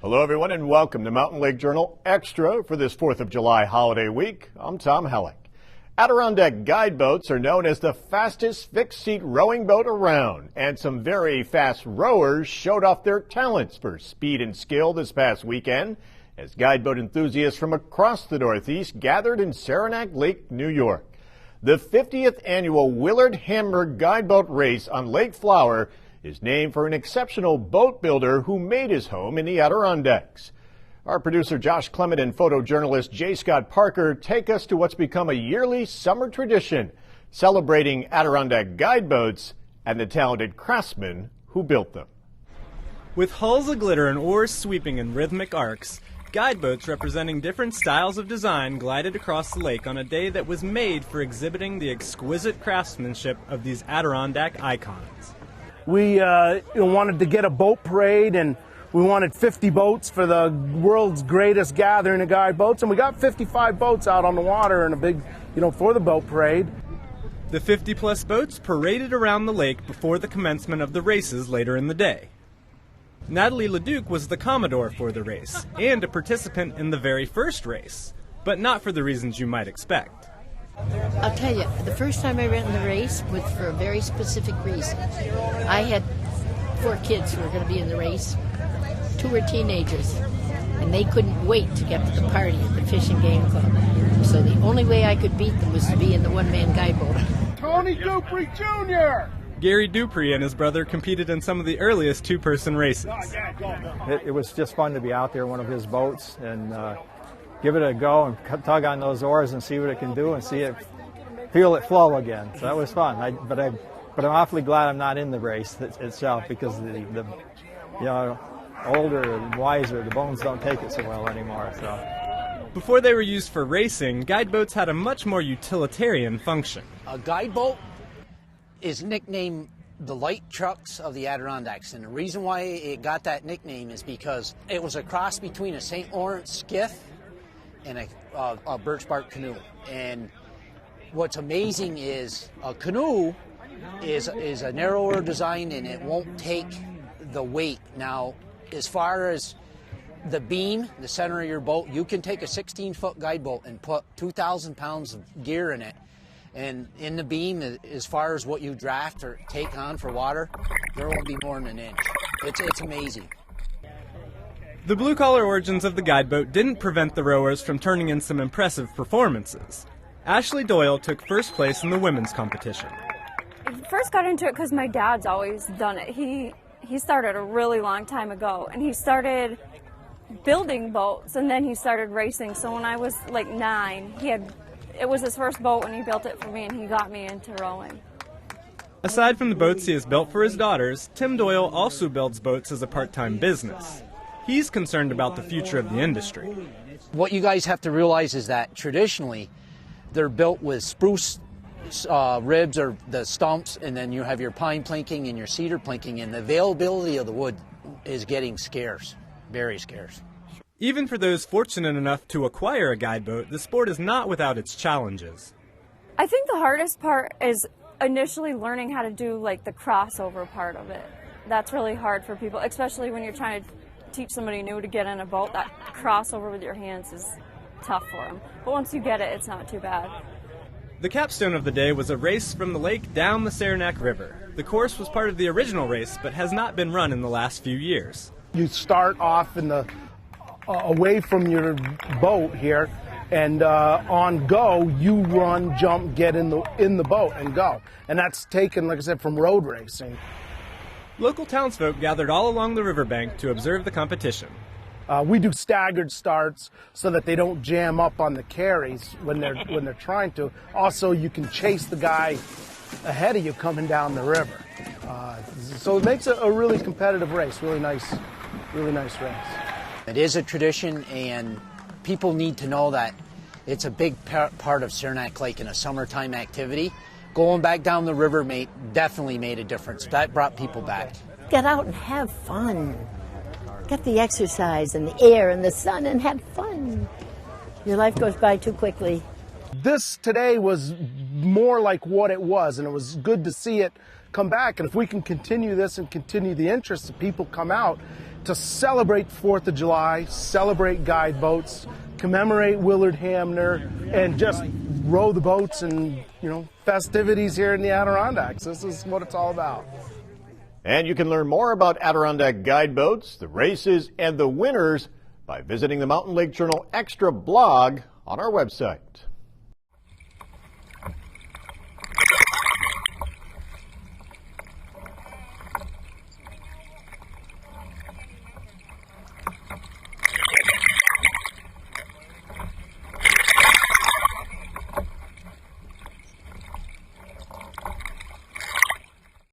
Hello, everyone, and welcome to Mountain Lake Journal Extra for this 4th of July holiday week. I'm Tom Hellick. Adirondack guideboats are known as the fastest fixed-seat rowing boat around, and some very fast rowers showed off their talents for speed and skill this past weekend as guideboat enthusiasts from across the Northeast gathered in Saranac Lake, New York. The 50th annual Willard Hanmer guideboat race on Lake Flower is named for an exceptional boat builder who made his home in the Adirondacks. Our producer Josh Clement and photojournalist J. Scott Parker take us to what's become a yearly summer tradition, celebrating Adirondack guideboats and the talented craftsmen who built them. With hulls aglitter and oars sweeping in rhythmic arcs, guideboats representing different styles of design glided across the lake on a day that was made for exhibiting the exquisite craftsmanship of these Adirondack icons. We wanted to get a boat parade, and we wanted 50 boats for the world's greatest gathering of guide boats, and we got 55 boats out on the water in a big, for the boat parade. The 50-plus boats paraded around the lake before the commencement of the races later in the day. Natalie LeDuc was the Commodore for the race and a participant in the very first race, but not for the reasons you might expect. I'll tell you, the first time I ran the race was for a very specific reason. I had 4 kids who were going to be in the race. 2 were teenagers, and they couldn't wait to get to the party at the Fishing Game Club. So the only way I could beat them was to be in the one-man guideboat. Tony Dupree Jr. Gary Dupree and his brother competed in some of the earliest two-person races. It was just fun to be out there in one of his boats and give it a go and tug on those oars and see what it can do and feel it flow again. So that was fun. But I'm awfully glad I'm not in the race itself, because the older and wiser, the bones don't take it so well anymore. So before they were used for racing, guideboats had a much more utilitarian function. A guideboat is nicknamed the light trucks of the Adirondacks, and the reason why it got that nickname is because it was a cross between a St. Lawrence skiff and a birch bark canoe. And what's amazing is a canoe is a narrower design, and it won't take the weight. Now, as far as the beam, the center of your boat, you can take a 16-foot guideboat and put 2,000 pounds of gear in it. And in the beam, as far as what you draft or take on for water, there won't be more than an inch. It's amazing. The blue-collar origins of the guideboat didn't prevent the rowers from turning in some impressive performances. Ashley Doyle took first place in the women's competition. I first got into it because my dad's always done it. He started a really long time ago, and he started building boats, and then he started racing. So when I was like 9, it was his first boat, and he built it for me, and he got me into rowing. Aside from the boats he has built for his daughters, Tim Doyle also builds boats as a part-time business. He's concerned about the future of the industry. What you guys have to realize is that traditionally they're built with spruce ribs or the stumps, and then you have your pine planking and your cedar planking, and the availability of the wood is getting scarce, very scarce. Even for those fortunate enough to acquire a guideboat, the sport is not without its challenges. I think the hardest part is initially learning how to do like the crossover part of it. That's really hard for people, especially when you're trying to teach somebody new to get in a boat. That crossover with your hands is tough for them. But once you get it, it's not too bad. The capstone of the day was a race from the lake down the Saranac River. The course was part of the original race, but has not been run in the last few years. You start off in the away from your boat here, and on go, you run, jump, get in the boat and go. And that's taken, like I said, from road racing. Local townsfolk gathered all along the riverbank to observe the competition. We do staggered starts so that they don't jam up on the carries when they're trying to. Also, you can chase the guy ahead of you coming down the river. So it makes a really competitive race. Really nice race. It is a tradition, and people need to know that it's a big part of Saranac Lake and a summertime activity. Going back down the river definitely made a difference. That brought people back. Get out and have fun. Get the exercise and the air and the sun and have fun. Your life goes by too quickly. This today was more like what it was, and it was good to see it come back. And if we can continue this and continue the interest, that people come out to celebrate 4th of July, celebrate guide boats, commemorate Willard Hanmer, and just row the boats and, festivities here in the Adirondacks. This is what it's all about. And you can learn more about Adirondack guide boats, the races, and the winners by visiting the Mountain Lake Journal Extra blog on our website.